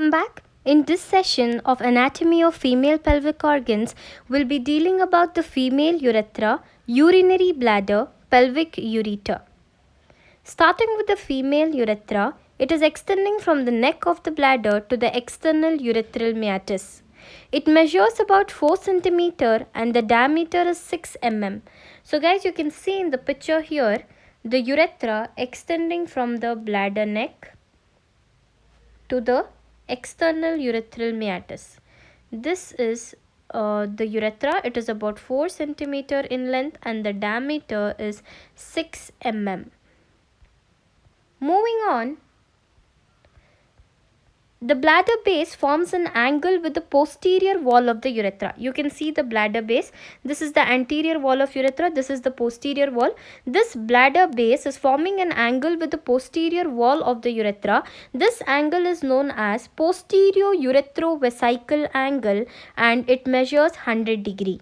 Welcome back. In this session of Anatomy of Female Pelvic Organs, we'll be dealing about the female urethra, urinary bladder, pelvic ureter. Starting with the female urethra, it is extending from the neck of the bladder to the external urethral meatus. It measures about 4 cm and the diameter is 6 mm. So guys, you can see in the picture here, the urethra extending from the bladder neck to the external urethral meatus. This is the urethra. It is about 4 cm in length and the diameter is 6 mm. Moving on, the bladder base forms an angle with the posterior wall of the urethra. You can see the bladder base. This is the anterior wall of urethra. This is the posterior wall. This bladder base is forming an angle with the posterior wall of the urethra. This angle is known as posterior uretrovesical angle and it measures 100 degree.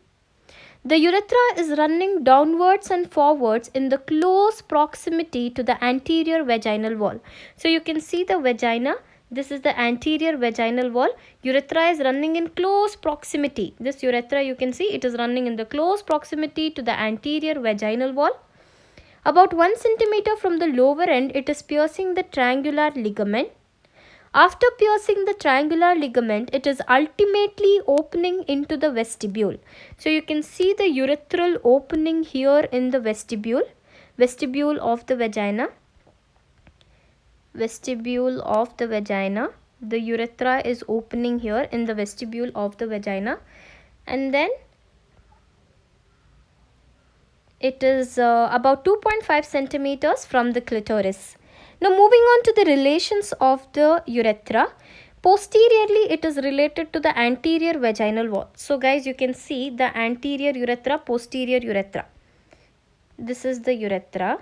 The urethra is running downwards and forwards in the close proximity to the anterior vaginal wall. So you can see the vagina. This is the anterior vaginal wall. Urethra is running in close proximity. This urethra, you can see it is running in the close proximity to the anterior vaginal wall. About 1 cm from the lower end, it is piercing the triangular ligament. After piercing the triangular ligament, it is ultimately opening into the vestibule. So you can see the urethral opening here in the vestibule of the vagina. Vestibule of the vagina. The urethra is opening here in the vestibule of the vagina, and then it is about 2.5 centimeters from the clitoris. Now moving on to the relations of the urethra. Posteriorly, it is related to the anterior vaginal wall. So guys, you can see the anterior urethra, posterior urethra. This is the urethra.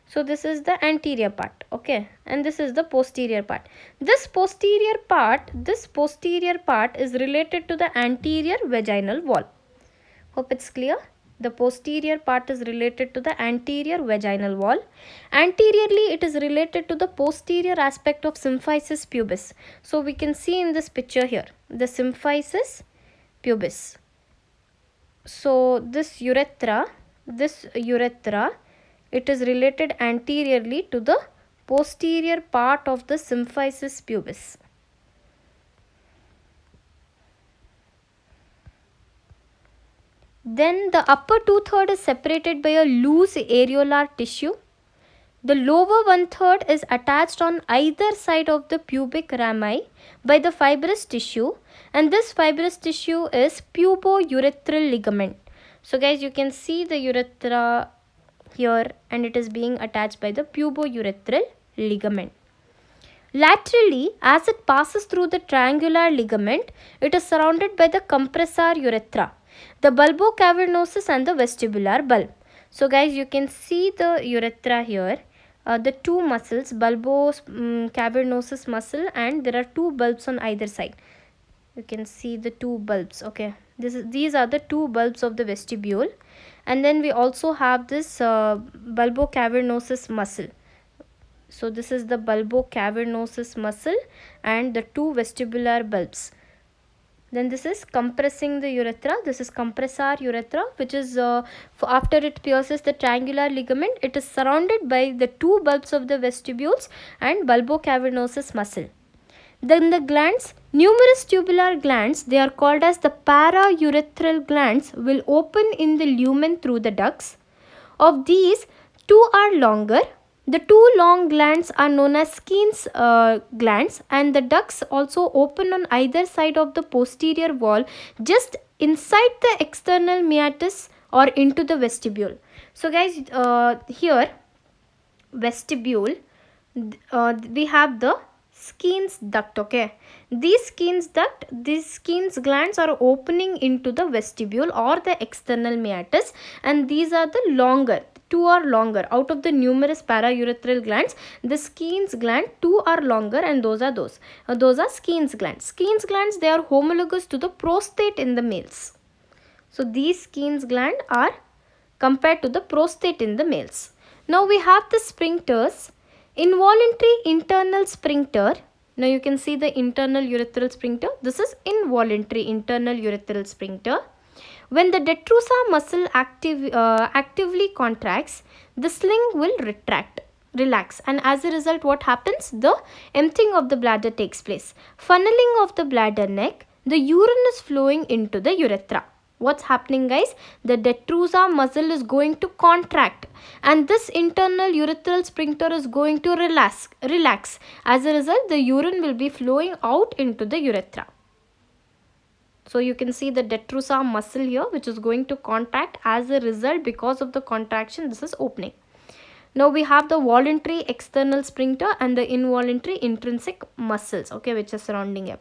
So this is the anterior part, okay, and this is the posterior part. This posterior part is related to the anterior vaginal wall. Hope it's clear. The posterior part is related to the anterior vaginal wall. Anteriorly, it is related to the posterior aspect of symphysis pubis. So we can see in this picture here, the symphysis pubis. So this urethra, it is related anteriorly to the posterior part of the symphysis pubis. Then the upper 2/3 is separated by a loose areolar tissue. The lower 1/3 is attached on either side of the pubic rami by the fibrous tissue, and this fibrous tissue is pubo-urethral ligament. So guys, you can see the urethra here and it is being attached by the pubo-urethral ligament. Laterally, as it passes through the triangular ligament, it is surrounded by the compressor urethra, the bulbocavernosus and the vestibular bulb. So guys, you can see the urethra here, the two muscles, bulbocavernosus muscle, and there are two bulbs on either side. You can see the two bulbs, okay. These are the two bulbs of the vestibule, and then we also have this bulbocavernosus muscle. So this is the bulbocavernosus muscle and the two vestibular bulbs. Then this is compressing the urethra. This is compressor urethra, which is after it pierces the triangular ligament, it is surrounded by the two bulbs of the vestibules and bulbocavernosus muscle. Then the glands, numerous tubular glands, they are called as the paraurethral glands, will open in the lumen through the ducts. Of these, two are longer. The two long glands are known as Skene's glands, and the ducts also open on either side of the posterior wall just inside the external meatus or into the vestibule. So guys, here vestibule, we have the Skene's duct, okay. These Skene's glands are opening into the vestibule or the external meatus, and these are the longer. Two are longer. Out of the numerous paraurethral glands, the Skene's gland, two are longer, and those are Skene's glands. Skene's glands, they are homologous to the prostate in the males. So these Skene's gland are compared to the prostate in the males. Now we have the sphincters. Involuntary internal sphincter Now you can see the internal urethral sphincter. This is involuntary internal urethral sphincter. When the detrusor muscle actively contracts, the sling will relax, and as a result what happens? The emptying of the bladder takes place. Funneling of the bladder neck, the urine is flowing into the urethra. What's happening, guys? The detrusor muscle is going to contract, and this internal urethral sphincter is going to relax. As a result, the urine will be flowing out into the urethra. So you can see the detrusor muscle here, which is going to contract. As a result, because of the contraction, this is opening. Now we have the voluntary external sphincter and the involuntary intrinsic muscles, okay, which are surrounding it.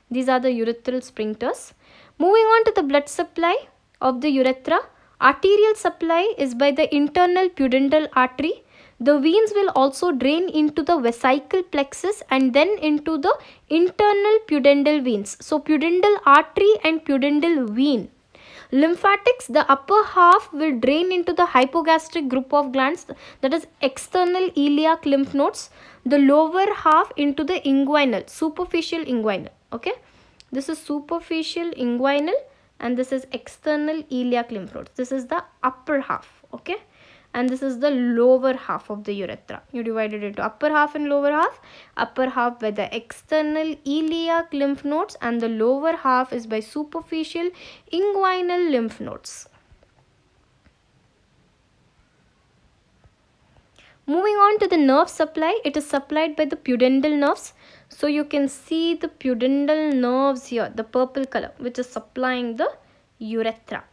These are the urethral sphincters. Moving on to the blood supply of the urethra. Arterial supply is by the internal pudendal artery. The veins will also drain into the vesical plexus and then into the internal pudendal veins. So pudendal artery and pudendal vein. Lymphatics, the upper half will drain into the hypogastric group of glands, that is external iliac lymph nodes. The lower half into the inguinal, superficial inguinal. Okay, this is superficial inguinal and this is external iliac lymph nodes. This is the upper half. Okay, and this is the lower half of the urethra. You divided it into upper half and lower half. Upper half by the external iliac lymph nodes and the lower half is by superficial inguinal lymph nodes. Moving on to the nerve supply, it is supplied by the pudendal nerves. So you can see the pudendal nerves here, the purple color, which is supplying the urethra.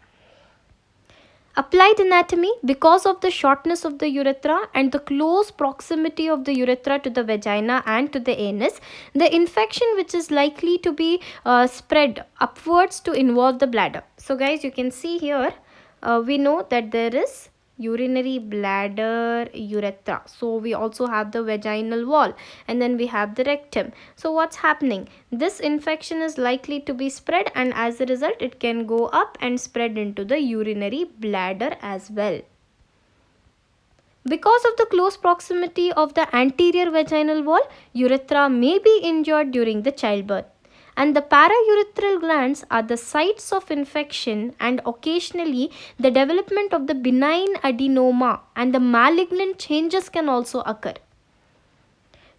Applied anatomy, because of the shortness of the urethra and the close proximity of the urethra to the vagina and to the anus, the infection which is likely to be spread upwards to involve the bladder. So guys, you can see here, we know that there is urinary bladder, urethra. So we also have the vaginal wall and then we have the rectum. So what's happening? This infection is likely to be spread and as a result it can go up and spread into the urinary bladder as well. Because of the close proximity of the anterior vaginal wall, urethra may be injured during the childbirth. And the paraurethral glands are the sites of infection and occasionally the development of the benign adenoma and the malignant changes can also occur.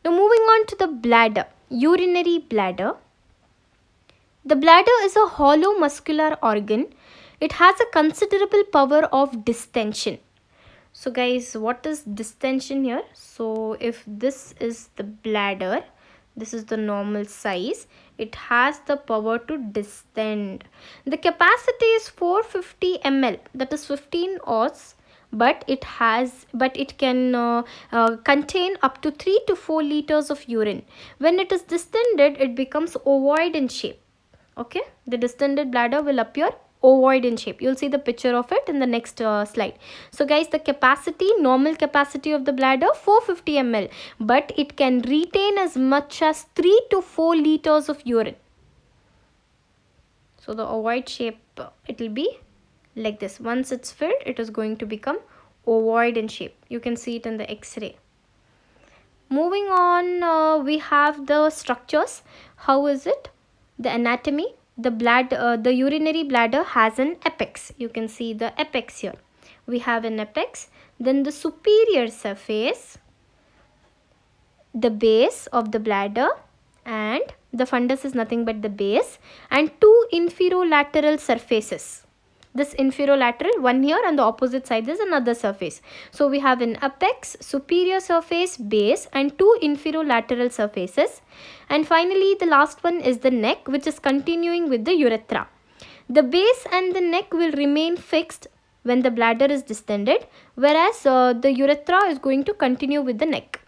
Now moving on to the bladder, urinary bladder. The bladder is a hollow muscular organ. It has a considerable power of distension. So guys, what is distension here? So if this is the bladder, this is the normal size, it has the power to distend. The capacity is 450 ml, that is 15 oz, but it can contain up to 3 to 4 liters of urine. When it is distended, it becomes ovoid in shape. Okay, the distended bladder will appear ovoid in shape. You'll see the picture of it in the next slide. So guys, the capacity, normal capacity of the bladder 450 ml, but it can retain as much as 3 to 4 liters of urine. So the ovoid shape, it will be like this. Once it's filled, it is going to become ovoid in shape. You can see it in the X-ray. Moving on, we have the structures. How is it? The anatomy. The urinary bladder has an apex. You can see the apex here. We have an apex. Then the superior surface, the base of the bladder, and the fundus is nothing but the base, and two inferolateral surfaces. This inferolateral, one here and the opposite side is another surface. So we have an apex, superior surface, base and two inferolateral surfaces. And finally the last one is the neck, which is continuing with the urethra. The base and the neck will remain fixed when the bladder is distended, whereas the urethra is going to continue with the neck.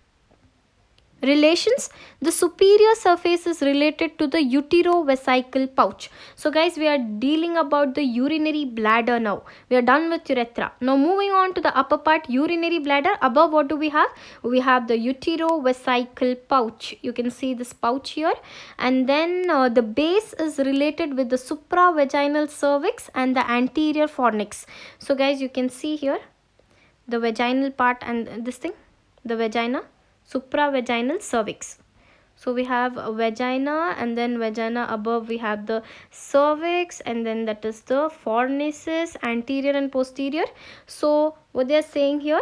Relations, the superior surface is related to the uterovesical pouch. So guys, we are dealing about the urinary bladder now. We are done with urethra. Now moving on to the upper part, urinary bladder. Above, what do we have? We have the uterovesical pouch. You can see this pouch here. And then the base is related with the supravaginal cervix and the anterior fornix. So guys, you can see here the vaginal part and this thing, the vagina, supravaginal cervix. So we have a vagina, and then vagina above we have the cervix, and then that is the fornices, anterior and posterior. So what they are saying here,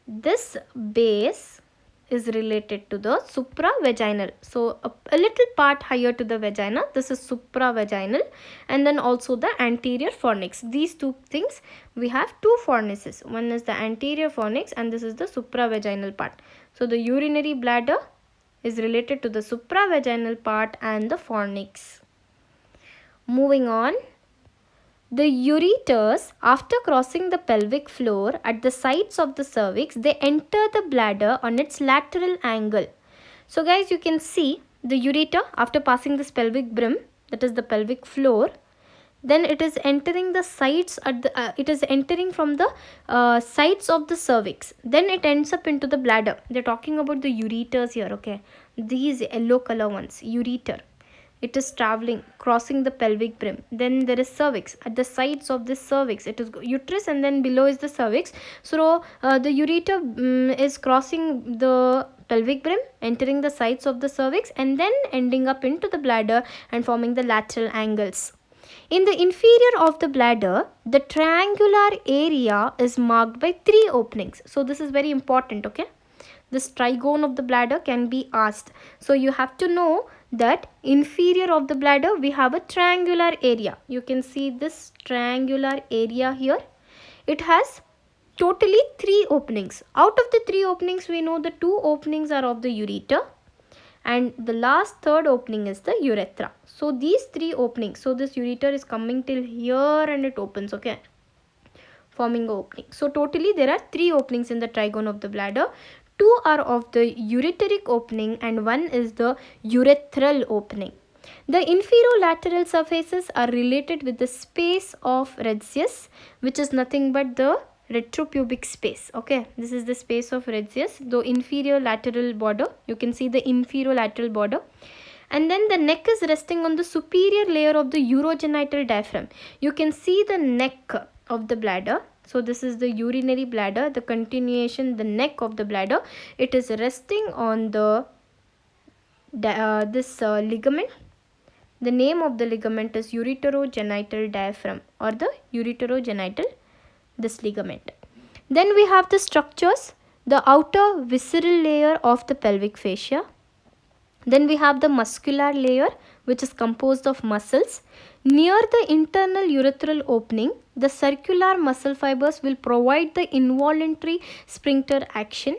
this base is related to the supravaginal. So a little part higher to the vagina, this is supravaginal, and then also the anterior fornix. These two things, we have two fornices. One is the anterior fornix and this is the supravaginal part. So the urinary bladder is related to the supravaginal part and the fornix. Moving on, the ureters, after crossing the pelvic floor at the sides of the cervix, they enter the bladder on its lateral angle. So guys, you can see the ureter after passing this pelvic brim, that is the pelvic floor, then it is entering the sides at the it is entering from the sides of the cervix, then it ends up into the bladder. They're talking about the ureters here, okay, these yellow color ones, ureter. It is traveling, crossing the pelvic brim. Then there is cervix. At the sides of this cervix, it is uterus, and then below is the cervix. So the ureter is crossing the pelvic brim, entering the sides of the cervix, and then ending up into the bladder and forming the lateral angles. In the inferior of the bladder, the triangular area is marked by 3 openings. So this is very important, okay? This trigone of the bladder can be asked. So you have to know that inferior of the bladder we have a triangular area. You can see this triangular area here. It has totally 3 openings. Out of the 3 openings, we know the 2 openings are of the ureter, and the last third opening is the urethra. So these 3 openings, so this ureter is coming till here and it opens, okay, forming an opening. So totally there are 3 openings in the trigone of the bladder. 2 are of the ureteric opening and 1 is the urethral opening. The inferolateral surfaces are related with the space of radius, which is nothing but the retropubic space. Okay, this is the space of radius, the inferior lateral border. You can see the inferolateral border. And then the neck is resting on the superior layer of the urogenital diaphragm. You can see the neck of the bladder. So this is the urinary bladder, the continuation, the neck of the bladder. It is resting on the ligament. The name of the ligament is ureterogenital diaphragm, or the ureterogenital this ligament. Then we have the structures, the outer visceral layer of the pelvic fascia. Then we have the muscular layer, which is composed of muscles. Near the internal urethral opening, the circular muscle fibers will provide the involuntary sphincter action.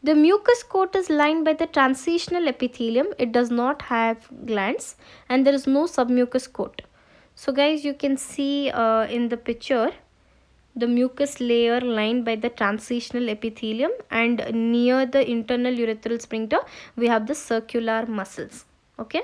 The mucous coat is lined by the transitional epithelium. It does not have glands, and there is no submucous coat. So guys, you can see in the picture, the mucous layer lined by the transitional epithelium, and near the internal urethral sphincter we have the circular muscles. Okay.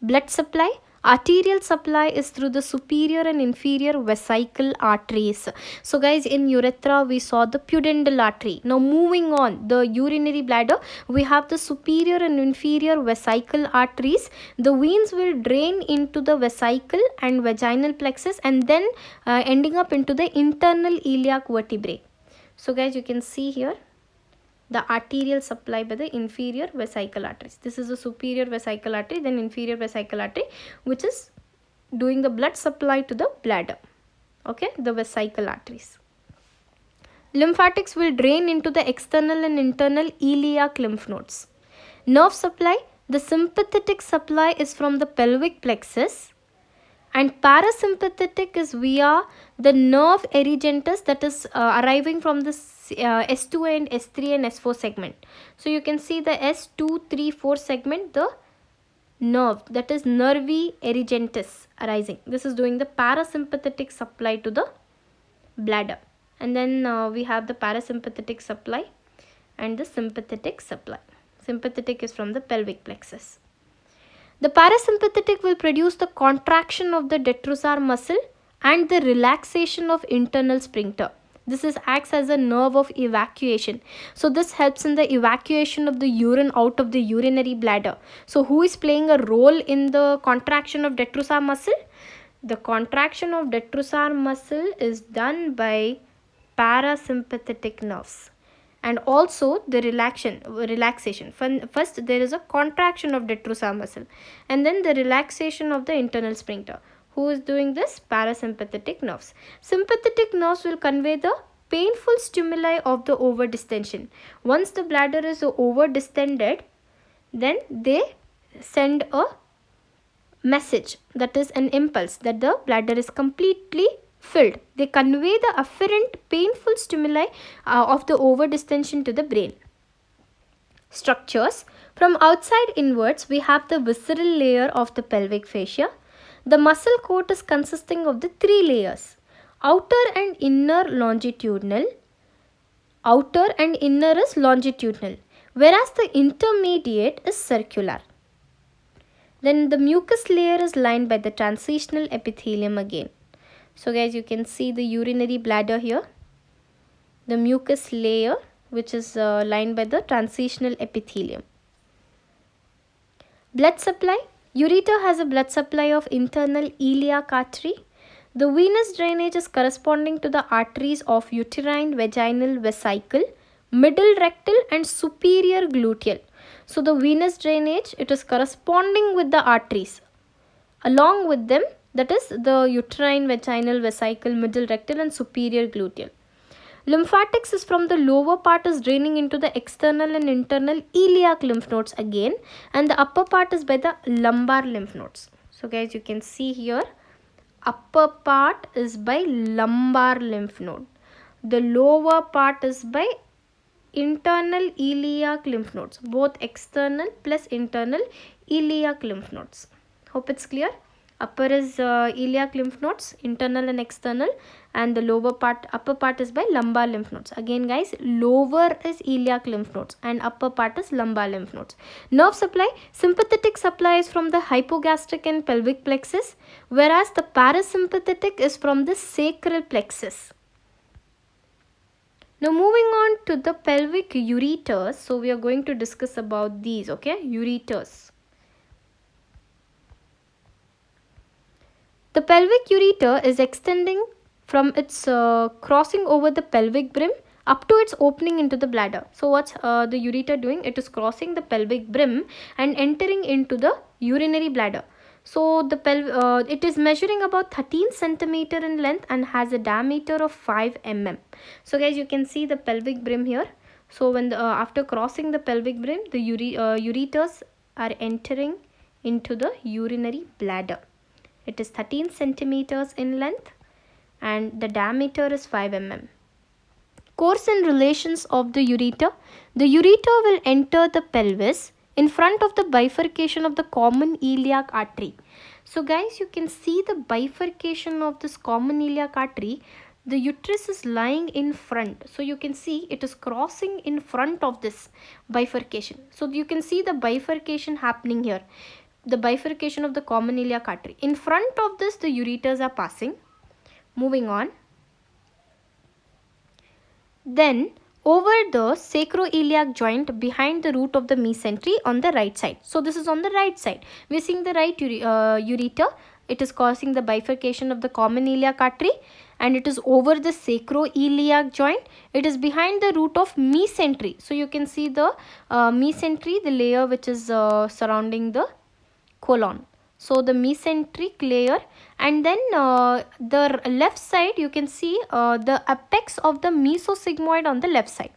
Blood supply. Arterial supply is through the superior and inferior vesical arteries. So guys, in urethra we saw the pudendal artery. Now moving on, the urinary bladder, we have the superior and inferior vesical arteries. The veins will drain into the vesicle and vaginal plexus, and then ending up into the internal iliac vertebrae. So guys, you can see here the arterial supply by the inferior vesical arteries. This is the superior vesical artery, then inferior vesical artery, which is doing the blood supply to the bladder. Okay, the vesical arteries. Lymphatics will drain into the external and internal iliac lymph nodes. Nerve supply. The sympathetic supply is from the pelvic plexus, and parasympathetic is via the nerve erigentus, that is arriving from the S2 and S3 and S4 segment. So you can see the S2, 3, 4 segment, the nerve, that is nervi erigentus arising. This is doing the parasympathetic supply to the bladder. And then we have the parasympathetic supply and the sympathetic supply. Sympathetic is from the pelvic plexus. The parasympathetic will produce the contraction of the detrusor muscle and the relaxation of internal sphincter. This acts as a nerve of evacuation. So this helps in the evacuation of the urine out of the urinary bladder. So who is playing a role in the contraction of detrusor muscle? The contraction of detrusor muscle is done by parasympathetic nerves. and also the relaxation. First there is a contraction of detrusor muscle and then the relaxation of the internal sphincter. Who is doing this? Parasympathetic nerves. Sympathetic nerves will convey the painful stimuli of the over distension. Once the bladder is over distended, then they send a message, that is an impulse, that the bladder is completely filled. They convey the afferent painful stimuli of the over distension to the brain. Structures. From outside inwards, we have the visceral layer of the pelvic fascia. The muscle coat is consisting of the three layers: outer and inner longitudinal. Outer and inner is longitudinal, whereas the intermediate is circular. Then the mucus layer is lined by the transitional epithelium again. So guys, you can see the urinary bladder here. The mucus layer which is lined by the transitional epithelium. Blood supply. Ureter has a blood supply of internal iliac artery. The venous drainage is corresponding to the arteries of uterine vaginal vesicle, middle rectal and superior gluteal. So the venous drainage, it is corresponding with the arteries. Along with them, that is the uterine vaginal vesicle, middle rectal and superior gluteal. Lymphatics is from the lower part is draining into the external and internal iliac lymph nodes again, and the upper part is by the lumbar lymph nodes. So guys, you can see here, upper part is by lumbar lymph node. The lower part is by internal iliac lymph nodes, both external plus internal iliac lymph nodes. Hope it's clear. Upper is iliac lymph nodes, internal and external, and the lower part, upper part is by lumbar lymph nodes. Again guys, lower is iliac lymph nodes and upper part is lumbar lymph nodes. Nerve supply. Sympathetic supply is from the hypogastric and pelvic plexus, whereas the parasympathetic is from the sacral plexus. Now moving on to the pelvic ureters. So we are going to discuss about these, okay, ureters. The pelvic ureter is extending from its crossing over the pelvic brim up to its opening into the bladder. So what's the ureter doing? It is crossing the pelvic brim and entering into the urinary bladder. So the it is measuring about 13 centimeter in length and has a diameter of 5 mm. So guys, you can see the pelvic brim here. So when after crossing the pelvic brim, the ureters are entering into the urinary bladder. It is 13 centimeters in length and the diameter is 5 mm. Course and relations of the ureter. The ureter will enter the pelvis in front of the bifurcation of the common iliac artery. So guys, you can see the bifurcation of this common iliac artery. The uterus is lying in front. So you can see it is crossing in front of this bifurcation. So you can see the bifurcation happening here. The bifurcation of the common iliac artery. In front of this, the ureters are passing. Moving on. Then over the sacroiliac joint behind the root of the mesentery on the right side. So this is on the right side. We are seeing the right ureter. It is causing the bifurcation of the common iliac artery and it is over the sacroiliac joint. It is behind the root of mesentery. So you can see the mesentery, the layer which is surrounding the colon. So the mesenteric layer, and then the left side you can see the apex of the mesosigmoid on the left side.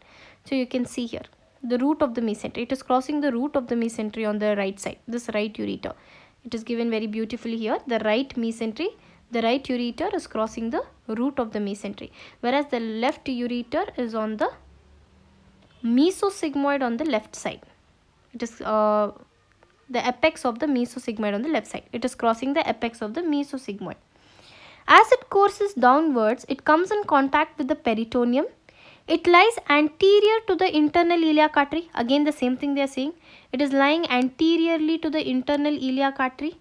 So you can see here the root of the mesentery. It is crossing the root of the mesentery on the right side, this right ureter. It is given very beautifully here. The right mesentery, the right ureter is crossing the root of the mesentery, whereas the left ureter is on the mesosigmoid on the left side. It is the apex of the mesosigmoid on the left side. It is crossing the apex of the mesosigmoid. As it courses downwards, it comes in contact with the peritoneum. It lies anterior to the internal iliac artery. Again the same thing they are saying. It is lying anteriorly to the internal iliac artery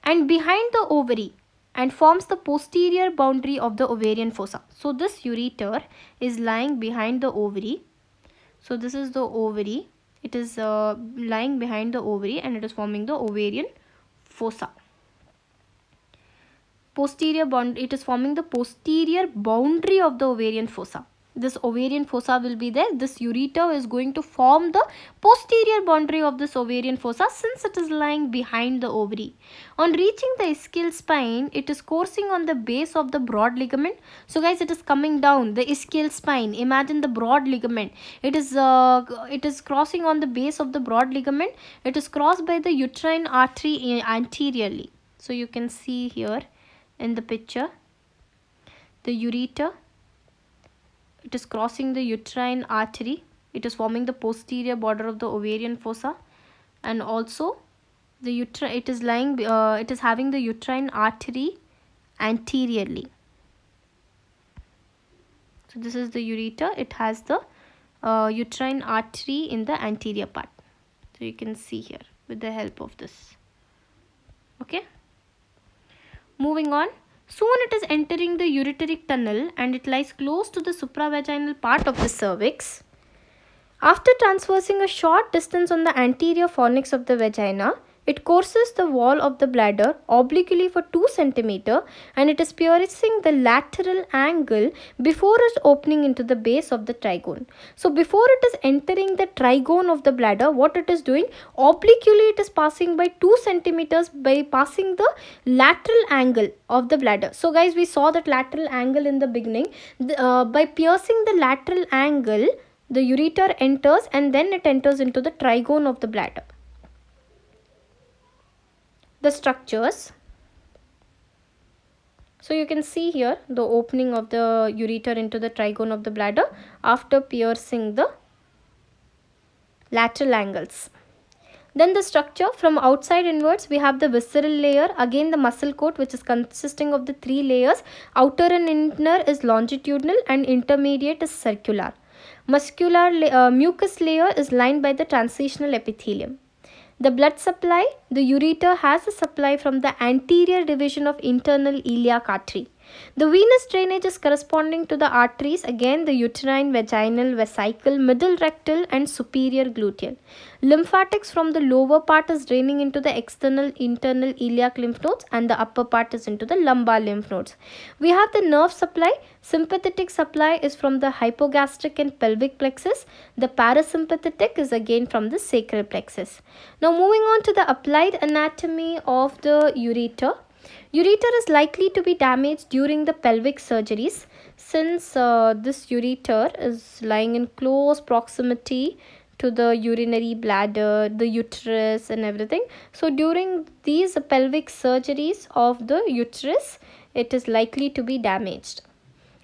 and behind the ovary and forms the posterior boundary of the ovarian fossa. So this ureter is lying behind the ovary. So this is the ovary. It is lying behind the ovary and it is forming the ovarian fossa. Posterior boundary, it is forming the posterior boundary of the ovarian fossa. this ovarian fossa will be there. This ureter is going to form the posterior boundary of this ovarian fossa since it is lying behind the ovary. On reaching the ischial spine, it is coursing on the base of the broad ligament. So guys, it is coming down the ischial spine. Imagine the broad ligament. It is crossing on the base of the broad ligament. It is crossed by the uterine artery anteriorly. So you can see here in the picture the ureter. It is crossing the uterine artery. It is forming the posterior border of the ovarian fossa, and also the it is having the uterine artery anteriorly. So this is the ureter. It has the uterine artery in the anterior part. So you can see here with the help of this. Okay. Moving on. Soon it is entering the ureteric tunnel and it lies close to the supravaginal part of the cervix. After traversing a short distance on the anterior fornix of the vagina, it courses the wall of the bladder obliquely for 2 cm and it is piercing the lateral angle before it opening into the base of the trigone. So before it is entering the trigone of the bladder, what it is doing, obliquely it is passing by 2 cm by passing the lateral angle of the bladder. So guys, we saw that lateral angle in the beginning. By piercing the lateral angle, the ureter enters and then it enters into the trigone of the bladder. The structures. So you can see here the opening of the ureter into the trigone of the bladder after piercing the lateral angles. Then the structure, from outside inwards, we have the visceral layer, again the muscle coat, which is consisting of the 3 layers. Outer and inner is longitudinal and intermediate is circular. Mucous layer is lined by the transitional epithelium. The blood supply, the ureter has a supply from the anterior division of internal iliac artery. The venous drainage is corresponding to the arteries, again the uterine, vaginal, vesical, middle rectal and superior gluteal. Lymphatics from the lower part is draining into the external internal iliac lymph nodes and the upper part is into the lumbar lymph nodes. We have the nerve supply. Sympathetic supply is from the hypogastric and pelvic plexus. The parasympathetic is again from the sacral plexus. Now moving on to the applied anatomy of the ureter. Ureter is likely to be damaged during the pelvic surgeries since this ureter is lying in close proximity to the urinary bladder, the uterus and everything. So during these pelvic surgeries of the uterus, it is likely to be damaged.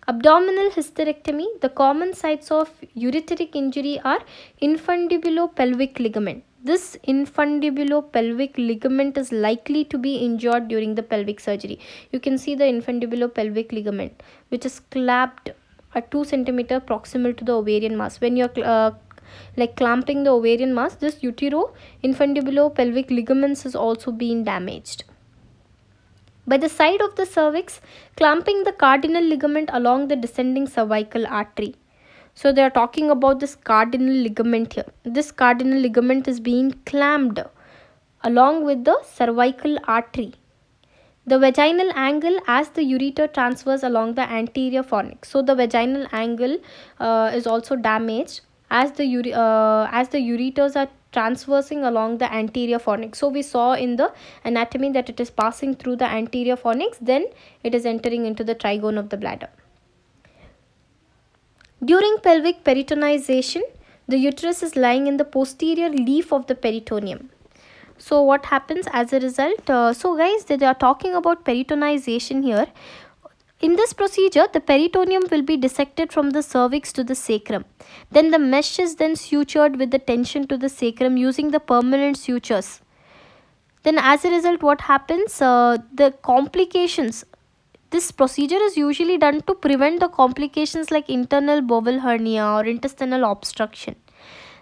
Abdominal hysterectomy. The common sites of ureteric injury are infundibulopelvic ligament. This infundibulopelvic ligament is likely to be injured during the pelvic surgery. You can see the infundibulopelvic ligament, which is clamped at 2 cm proximal to the ovarian mass. When you are clamping the ovarian mass, this utero-infundibulopelvic ligaments is also being damaged. By the side of the cervix, clamping the cardinal ligament along the descending cervical artery. So they are talking about this cardinal ligament here. This cardinal ligament is being clamped along with the cervical artery. The vaginal angle as the ureter transfers along the anterior fornix. So the vaginal angle is also damaged as the ureters are transversing along the anterior fornix. So we saw in the anatomy that it is passing through the anterior fornix, then it is entering into the trigone of the bladder. During pelvic peritonization, the uterus is lying in the posterior leaf of the peritoneum. So what happens as a result? So guys, they are talking about peritonization here. In this procedure, the peritoneum will be dissected from the cervix to the sacrum. Then the mesh is then sutured with the tension to the sacrum using the permanent sutures. Then as a result, what happens? The complications. This procedure is usually done to prevent the complications like internal bowel hernia or intestinal obstruction.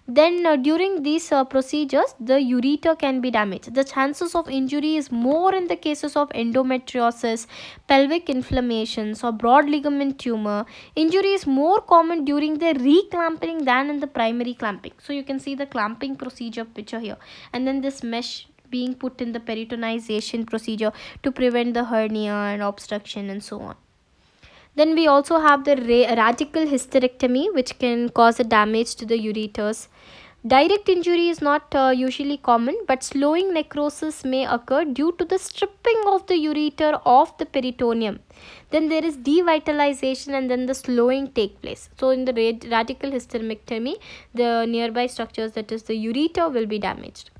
Then during these procedures, the ureter can be damaged. The chances of injury is more in the cases of endometriosis, pelvic inflammations or broad ligament tumor. Injury is more common during the reclamping than in the primary clamping. So you can see the clamping procedure picture here, and then this mesh being put in the peritonization procedure to prevent the hernia and obstruction and so on. Then we also have the radical hysterectomy, which can cause a damage to the ureters. Direct injury is not usually common, but slowing necrosis may occur due to the stripping of the ureter of the peritoneum. Then there is devitalization and then the slowing take place. So in the radical hysterectomy, the nearby structures, that is the ureter, will be damaged.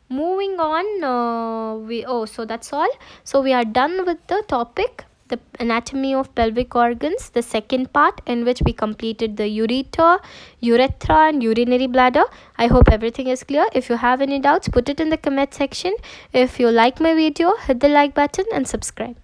Moving on, so that's all. So we are done with the topic, the anatomy of pelvic organs, the second part, in which we completed the ureter, urethra and urinary bladder. I hope everything is clear. If you have any doubts, put it in the comment section. If you like my video, hit the like button and subscribe.